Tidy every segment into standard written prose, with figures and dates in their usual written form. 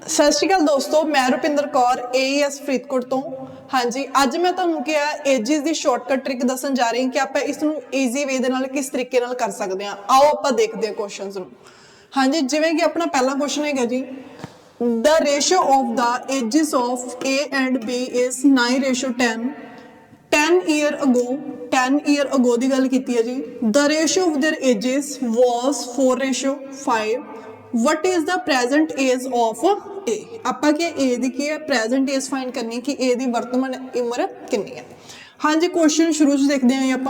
सत श्री अकाल दोस्तों, मैं रुपिंदर कौर AES फरीदकोट तो। हाँ जी, अज मैं तुहानू क्या एजिस की शॉर्टकट ट्रिक दसन जा रही कि आप इसनू ईजी वे दे नाल किस तरीके नाल कर सकते हैं। आओ आप देखते हैं क्वेश्चन नू। हाँ जी, जिवें कि अपना पहला क्वेश्चन है जी, the ratio of the ages of A and B is 9:10। 10 year ago की गल की है जी। The ratio of their ages was 4:5। What is the present age of A. आप ए दी की है प्रेजेंट एज फाइंड करनी कि ए दी वर्तमान उम्र कितनी है। हाँ जी, क्वेश्चन शुरू से देखते हैं आप।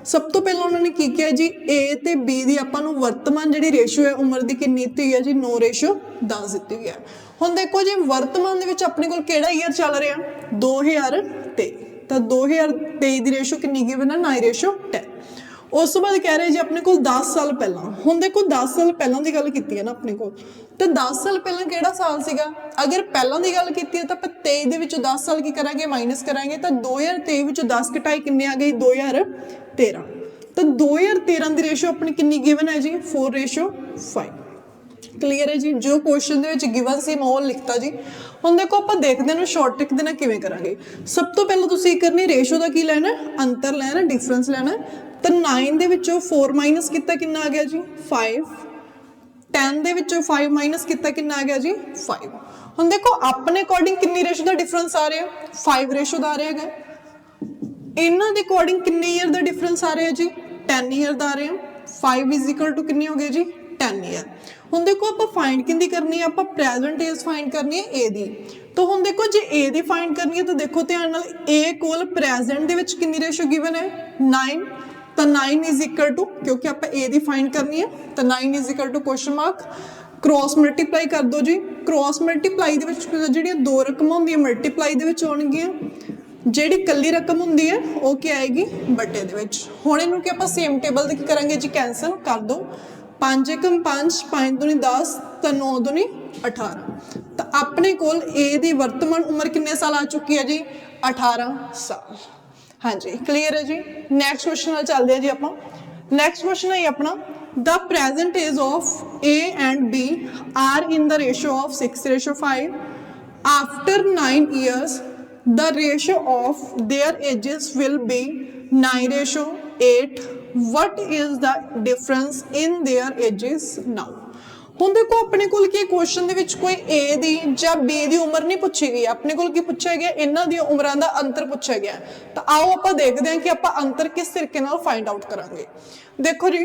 सब तो पहले उन्होंने की किया जी, ए ते बी दी आपां नूं वर्तमान जी रेशियो है उम्र की कितनी दी है जी, 9:10 दी हुई है। हुण देखो जी, वर्तमान दे विच अपने कोल किहड़ा ईयर चल रहा 2023, तो 2023 की रेशो कितनी गिवन है 9:10। उस तो बाद कह रहे जी अपने को 10 साल पहला। हुण देखो 10 साल पहला की गल की है ना अपने को, तो 10 साल पहला किहड़ा साल सीगा। अगर पहला की गल की है तो आप 23 दे विचों 10 साल की करांगे, माइनस करांगे, तो 2023 विचों 10 घटाई कितने आ गई 2013। तो 2013 की रेशो अपनी कितनी गिवन है जी, 4:5। क्लीयर है जी। जो क्वेश्चन गिवन से मैं वो लिखता जी। हम देखो आप देखते हैं शॉर्ट ट्रिक देना किवें करांगे। सब तो पहले तुसीं करनी रेशो का की लैना, अंतर लैना, डिफरेंस लैना। तो 9 दे विचों 4 माइनस कितना कितना आ गया जी 5। 10 दे विचों 5 माइनस कितना कितना आ गया जी 5। हम देखो अपने अकॉर्डिंग कितनी रेशो का डिफरेंस आ रहा है, 5 रेशो का आ रहा है। इन्हों के अकॉर्डिंग कितने ईयर का डिफरेंस आ रहा है जी, 10 ईयर का आ रहा है। 5 इज इक्वल टू कितनी हो गई जी 10 ईयर। हुण देखो आप फाइंड किंदी करनी है, आप प्रेजेंट एज फाइंड करनी है ए दी। तो हुण देखो जे ए दी फाइंड करनी है तो देखो ध्यान नाल ए कोल प्रेजेंट दे विच कितनी रेशो गिवन है 9। तो 9 इज इक्वल टू, क्योंकि आप ए दी फाइंड करनी है, तो 9 is equal to question mark cross multiply कर दो जी। क्रॉस मल्टीप्लाई दे विच जिहड़ियां दो रकमां होंदियां मल्टीप्लाई दे विच होणगियां, जिहड़ी कल्ली रकम होंदी है वो क्या आएगी बटे दे विच। हुण इहनूं कि आपां सेम टेबल ते की करांगे जी, कैंसल कर दो। 5 एकम 5, 5 दूनी 10, तो 9 दूनी 18। तो अपने कोल ए दी वर्तमान उम्र कितने साल आ चुकी है जी, 18 साल। हाँ जी, क्लीयर है जी। नैक्सट क्वेश्चन चलते हैं जी आप। नैक्सट क्वेश्चन है अपना, the present age of A and B are in the ratio of 6:5। After 9 years the ratio of their ages will be 9:8। what is the difference in their ages now। हुण देखो अपने कोल की question दे विच कोई ए दी जां be the उम्र नहीं पूछी गई, अपने कोल की पूछा गया इन्हां दी उम्रां दा अंतर पूछा गया। तो आओ आपां देखदे हां कि आपां अंतर किस तरीके नाल फाइंड आउट करांगे। देखो जी,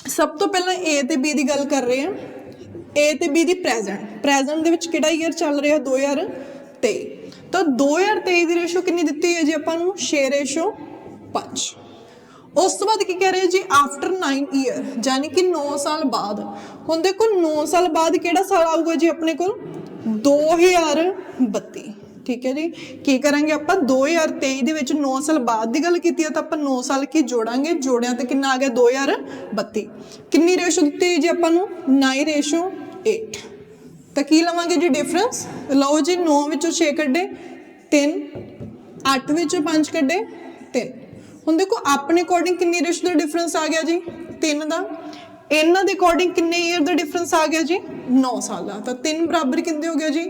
सब तो पहला ए ते बी दी गल कर रहे हैं। ए ते बी दी प्रेजेंट दे विच किहड़ा ईयर चल रहा 2023। तो 2023 की रेशो कितनी दी है जी आपको 6:5। उस तो बाद की कह रहे हैं जी आफ्टर 9 ईयर, यानी कि 9 साल बाद। हुण देखो 9 साल बाद किहड़ा साल आऊगा जी अपने को 2032। ठीक है जी। की करेंगे आप 2023 दे विच 9 साल बाद की गल की है, तो आप 9 साल की जोड़ांगे, जोड़िया तो कितना आ गया 2032। कितनी रेशो दी है जी आपको 9:8। तो की लवांगे जी डिफरेंस, लो जी 9 विचों 6 कड्डे 3, 8 विचों 5 कड्डे 3। हुण देखो अपने अकॉर्डिंग कितनी रेशो का डिफरेंस आ गया जी 3 का। इन्हां दे अकॉर्डिंग कितने ईयर का डिफरेंस आ गया जी 9 साल का। तो 3 बराबर कितने हो गया जी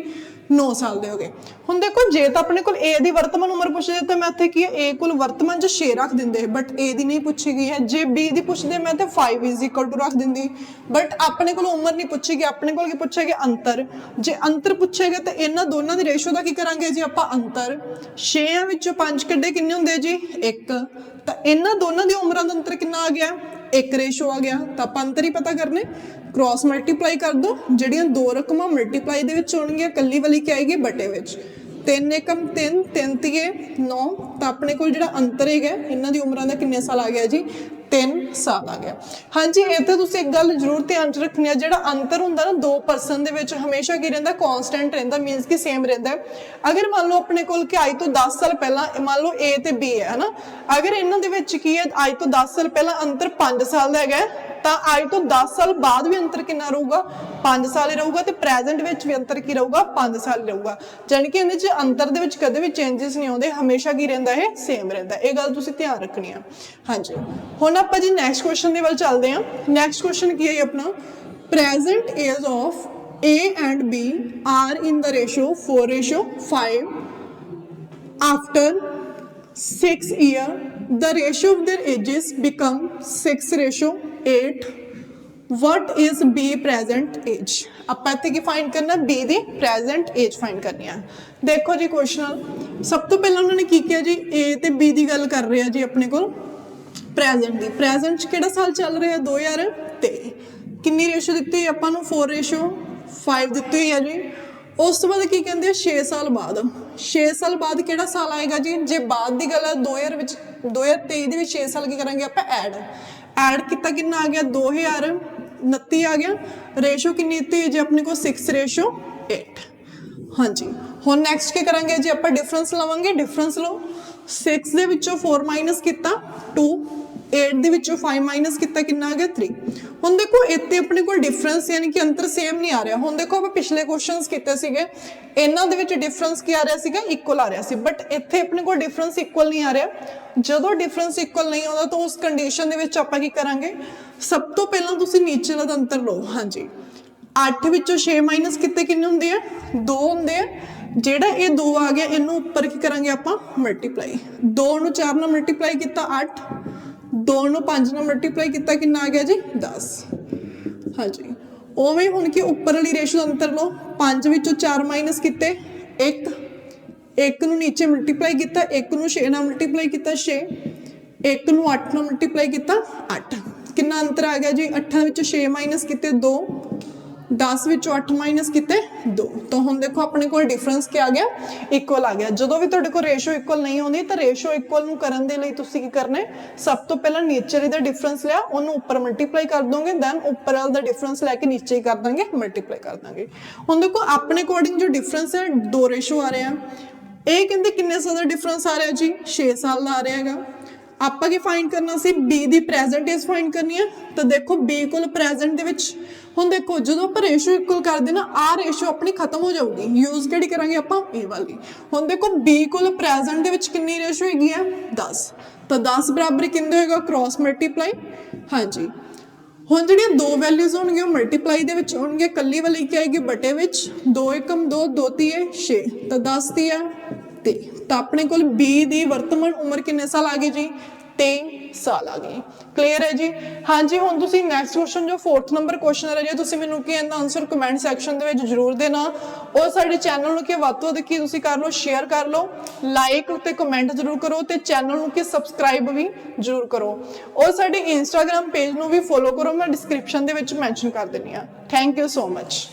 9 साल के हो गए। हुण देखो जे तो अपने को ए दी वर्तमान उम्र पूछदे तो मैं इत्थे की ए कोल वर्तमान च 6 रख दिंदे, बट ए दी नहीं पूछी गई है। जे बी दी पुछदे मैं तो 5 इज इक्वल टू रख दिंदी, बट अपने को उम्र नहीं पूछी गई। अपने को की पूछा गया अंतर। जे अंतर पूछेगा तो इन्हां दोनों की रेशो का की करांगे जी आपां अंतर। 6 विचों 5 कड्डे किन्ने हुंदे जी 1। तो इन्हां दोनों की उम्रां दा अंतर कितना आ गया 1 रेशो आ गया। तो आप अंतर ही पता करने, क्रॉस मल्टीप्लाई कर दो। जिहड़ियां दो रकमां मल्टीप्लाई दे विच होणगीਆਂ, कल्ली वाली क्या आएगी बटे विच। 3 एकम 3, 3 तीए 9। तो अपने को जिहड़ा अंतर है इन्हां दी उम्रां दा किन्ने साल आ गया जी 3 साल आ गया। हाँ जी, इत्थे तुसीं एक गल जरूर ध्यान च रखनी है, जिहड़ा अंतर हुंदा ना दो परसन दे विच हमेशा की रहिंदा कॉन्सटेंट रहिंदा, मीनस कि सेम रहिंदा है। अगर मान लो अपने कोल कि अज तो 10 साल पहला मान लो ए ते बी है ना, अगर इन्हां दे विच की है अज तो 10 साल पहला अंतर 5 साल दा है, तो अज तो 10 साल बाद भी अंतर कितना रहूगा 5 साल ही रहूगा। तो प्रेजेंट विच भी अंतर की रहूगा 5 साल ही रहूगा। जानी कि इहदे अंतर दे विच कदे भी चेंजेस नहीं आउंदे, हमेशा की रहिंदा है सेम रहिंदा। ये गल तुसीं ध्यान रखनी है। हाँ जी, हुण आपां जी नैक्सट क्वेश्चन दे वल चलदे हां। नैक्सट क्वेश्चन की है अपना, present age of A and B are in the ratio 4:5. After 6 years, the ratio of their ages become 6:8. What is B present age? ਆਪਾਂ ਇੱਥੇ ਕੀ फाइंड करना, B ਦੀ present age फाइंड करनी है। देखो जी क्वेश्चन सब तो पहले उन्होंने की किया जी, A ਤੇ B ਦੀ ਗੱਲ कर रहे हैं जी अपने को प्रेजेंट ਦੀ। प्रेजेंट ਕਿਹੜਾ ਸਾਲ ਚੱਲ ਰਿਹਾ 2023। ਕਿੰਨੀ ਰੇਸ਼ੋ ਦਿੱਤੀ ਹੋਈ ਆਪਾਂ ਨੂੰ 4:5 ਦਿੱਤੀ ਹੋਈ ਹੈ ਜੀ। ਉਸ ਤੋਂ ਬਾਅਦ ਕੀ ਕਹਿੰਦੇ ਆ 6 ਸਾਲ ਬਾਅਦ। 6 ਸਾਲ ਬਾਅਦ ਕਿਹੜਾ ਸਾਲ ਆਏਗਾ ਜੀ, ਜੇ ਬਾਅਦ ਦੀ ਗੱਲ ਹੈ 2023 ਦੇ ਵਿੱਚ 6 ਸਾਲ ਕੀ ਕਰਾਂਗੇ ਆਪਾਂ ਐਡ ਕੀਤਾ, ਕਿੰਨਾ ਆ ਗਿਆ 2029 ਆ ਗਿਆ। ਰੇਸ਼ੋ ਕਿੰਨੀ ਦਿੱਤੀ ਜੀ ਆਪਣੇ ਕੋਲ 6:8। ਹਾਂਜੀ ਹੁਣ ਨੈਕਸਟ ਕੀ ਕਰਾਂਗੇ ਜੀ ਆਪਾਂ ਡਿਫਰੈਂਸ ਲਵਾਂਗੇ। ਡਿਫਰੈਂਸ ਲਓ 6 ਦੇ ਵਿੱਚੋਂ 4 ਮਾਈਨਸ ਕੀਤਾ 2, 8 ਦੇ ਵਿੱਚੋਂ 5 ਮਾਈਨਸ ਕੀਤਾ ਕਿੰਨਾ ਆ ਗਿਆ 3। ਹੁਣ ਦੇਖੋ ਇੱਥੇ ਆਪਣੇ ਕੋਲ ਡਿਫਰੈਂਸ ਯਾਨੀ ਕਿ ਅੰਤਰ ਸੇਮ ਨਹੀਂ ਆ ਰਿਹਾ। ਹੁਣ ਦੇਖੋ ਆਪਾਂ ਪਿਛਲੇ ਕੁਐਸਚਨਸ ਕੀਤੇ ਸੀਗੇ, ਇਹਨਾਂ ਦੇ ਵਿੱਚ ਡਿਫਰੈਂਸ ਕੀ ਆ ਰਿਹਾ ਸੀਗਾ, ਇਕੁਅਲ ਆ ਰਿਹਾ ਸੀ, ਬਟ ਇੱਥੇ ਆਪਣੇ ਕੋਲ ਡਿਫਰੈਂਸ ਇਕੁਅਲ ਨਹੀਂ ਆ ਰਿਹਾ। ਜਦੋਂ ਡਿਫਰੈਂਸ ਇਕੁਅਲ ਨਹੀਂ ਆਉਂਦਾ ਤਾਂ ਉਸ ਕੰਡੀਸ਼ਨ ਦੇ ਵਿੱਚ ਆਪਾਂ ਕੀ ਕਰਾਂਗੇ, ਸਭ ਤੋਂ ਪਹਿਲਾਂ ਤੁਸੀਂ ਨੀਚੇ ਦਾ ਅੰਤਰ ਲਓ। ਹਾਂਜੀ 8 ਵਿੱਚੋਂ 6 ਮਾਈਨਸ ਕੀਤੇ ਕਿੰਨੇ ਹੁੰਦੇ ਆ 2 ਹੁੰਦੇ ਆ। ਜਿਹੜਾ ਇਹ 2 ਆ ਗਿਆ ਇਹਨੂੰ ਉੱਪਰ ਕੀ ਕਰਾਂਗੇ ਆਪਾਂ ਮਲਟੀਪਲਾਈ। 2 ਨੂੰ 4 ਨਾਲ ਮਲਟੀਪਲਾਈ ਕੀਤਾ 8, 2 ਨੂੰ 5 ਨਾਲ ਮਲਟੀਪਲਾਈ ਕੀਤਾ ਕਿੰਨਾ ਆ ਗਿਆ ਜੀ 10। ਹਾਂਜੀ ਉਵੇਂ ਹੁਣ ਕਿ ਉੱਪਰ ਵਾਲੀ ਰੇਸ਼ੋ ਦਾ ਅੰਤਰ ਲਓ। 5 ਵਿੱਚੋਂ 4 ਮਾਈਨਸ ਕੀਤੇ 1 ਨੂੰ ਨੀਚੇ ਮਲਟੀਪਲਾਈ ਕੀਤਾ, 1 ਨੂੰ 6 ਨਾਲ ਮਲਟੀਪਲਾਈ ਕੀਤਾ 6, 1 ਨੂੰ 8 ਨਾਲ ਮਲਟੀਪਲਾਈ ਕੀਤਾ 8। ਕਿੰਨਾ ਅੰਤਰ ਆ ਗਿਆ ਜੀ 8 ਵਿੱਚੋਂ 6 ਮਾਈਨਸ ਕੀਤੇ 2, 10 ਵਿੱਚੋਂ 8 ਮਾਈਨਸ ਕੀਤੇ 2। ਤਾਂ ਹੁਣ ਦੇਖੋ ਆਪਣੇ ਕੋਲ ਡਿਫਰੈਂਸ ਕੀ ਆ ਗਿਆ, ਇਕੁਅਲ ਆ ਗਿਆ। ਜਦੋਂ ਵੀ ਤੁਹਾਡੇ ਕੋਲ ਰੇਸ਼ੋ ਇਕੁਅਲ ਨਹੀਂ ਆਉਂਦੀ ਤਾਂ ਰੇਸ਼ੋ ਇਕੁਅਲ ਨੂੰ ਕਰਨ ਦੇ ਲਈ ਤੁਸੀਂ ਕੀ ਕਰਨਾ ਹੈ, ਸਭ ਤੋਂ ਪਹਿਲਾਂ ਨੀਚੇ ਇਹਦਾ ਡਿਫਰੈਂਸ ਲਿਆ, ਉਹਨੂੰ ਉੱਪਰ ਮਲਟੀਪਲਾਈ ਕਰ ਦੋਗੇ, ਦੈਨ ਉੱਪਰ ਵਾਲਾ ਦਾ ਡਿਫਰੈਂਸ ਲੈ ਕੇ ਨੀਚੇ ਹੀ ਕਰ ਦਾਂਗੇ ਮਲਟੀਪਲਾਈ ਕਰ ਦਾਂਗੇ। ਹੁਣ ਦੇਖੋ ਆਪਣੇ ਅਕੋਰਡਿੰਗ ਜੋ ਡਿਫਰੈਂਸ ਹੈ 2 ਰੇਸ਼ੋ ਆ ਰਿਹਾ। ਇਹ ਕਹਿੰਦੇ ਕਿੰਨੇ ਸਾਲ ਦਾ ਡਿਫਰੈਂਸ ਆ ਰਿਹਾ ਜੀ 6 ਸਾਲ ਦਾ ਆ ਰਿਹਾ ਹੈਗਾ। ਆਪਾਂ ਕੀ ਫਾਈਂਡ ਕਰਨਾ ਸੀ, B ਦੀ ਪ੍ਰੈਜ਼ੈਂਟ ਏਜ ਫਾਈਂਡ ਕਰਨੀ ਹੈ। ਤਾਂ ਦੇਖੋ B ਕੋਲ ਪ੍ਰੈਜ਼ੈਂਟ ਦੇ ਵਿੱਚ ਹੁਣ ਦੇਖੋ ਜਦੋਂ ਆਪਾਂ ਰੇਸ਼ੋ ਇਕੁਅਲ ਕਰਦੇ ਨਾ ਆਹ ਰੇਸ਼ੋ ਆਪਣੀ ਖਤਮ ਹੋ ਜਾਊਗੀ, ਯੂਜ਼ ਕਿਹੜੀ ਕਰਾਂਗੇ ਆਪਾਂ ਇਹ ਵਾਲੀ। ਹੁਣ ਦੇਖੋ B ਕੋਲ ਪ੍ਰੈਜ਼ੈਂਟ ਦੇ ਵਿੱਚ ਕਿੰਨੀ ਰੇਸ਼ੋ ਹੈਗੀ ਹੈ 10, ਤਾਂ 10 ਬਰਾਬਰ ਕਿੰਨੇ ਹੋਏਗਾ ਕ੍ਰਾਸ ਮਲਟੀਪਲਾਈ। ਹਾਂਜੀ ਹੁਣ ਜਿਹੜੀਆਂ 2 ਵੈਲਿਊਜ਼ ਹੋਣਗੀਆਂ ਉਹ ਮਲਟੀਪਲਾਈ ਦੇ ਵਿੱਚ ਹੋਣਗੀਆਂ, ਕੱਲੀ ਵਾਲੀ ਕੀ ਆਏਗੀ ਬਟੇ ਵਿੱਚ 2 ਏਕਮ 2, 2 ਤੀਏ 6, ਤਾਂ 10 ਤੀਆ 23। ਤਾਂ ਆਪਣੇ ਕੋਲ B ਦੀ ਵਰਤਮਾਨ ਉਮਰ ਕਿੰਨੇ ਸਾਲ ਆ ਗਈ ਜੀ 23 ਸਾਲ ਆ ਗਈ। ਕਲੀਅਰ ਹੈ ਜੀ। ਹਾਂਜੀ ਹੁਣ ਤੁਸੀਂ ਨੈਕਸਟ ਕੁਐਸਚਨ ਜੋ 4th ਨੰਬਰ ਕੁਐਸਚਨ ਹੈ ਜੀ, ਤੁਸੀਂ ਮੈਨੂੰ ਕੀ ਇਹਦਾ ਆਨਸਰ ਕਮੈਂਟ ਸੈਕਸ਼ਨ ਦੇ ਵਿੱਚ ਜ਼ਰੂਰ ਦੇਣਾ। ਔਰ ਸਾਡੇ ਚੈਨਲ ਨੂੰ ਕੀ ਵੱਧ ਤੋਂ ਵੱਧ ਕੀ ਤੁਸੀਂ ਕਰ ਲਓ, ਸ਼ੇਅਰ ਕਰ ਲਓ, ਲਾਈਕ ਤੇ ਕਮੈਂਟ ਜ਼ਰੂਰ ਕਰੋ, ਤੇ ਚੈਨਲ ਨੂੰ ਕੀ ਸਬਸਕ੍ਰਾਈਬ ਵੀ ਜ਼ਰੂਰ ਕਰੋ। ਔਰ ਸਾਡੇ ਇੰਸਟਾਗ੍ਰਾਮ ਪੇਜ ਨੂੰ ਵੀ ਫੋਲੋ ਕਰੋ, ਮੈਂ ਡਿਸਕ੍ਰਿਪਸ਼ਨ ਦੇ ਵਿੱਚ ਮੈਂਸ਼ਨ ਕਰ ਦਿੰਦੀ ਹਾਂ। Thank you so much.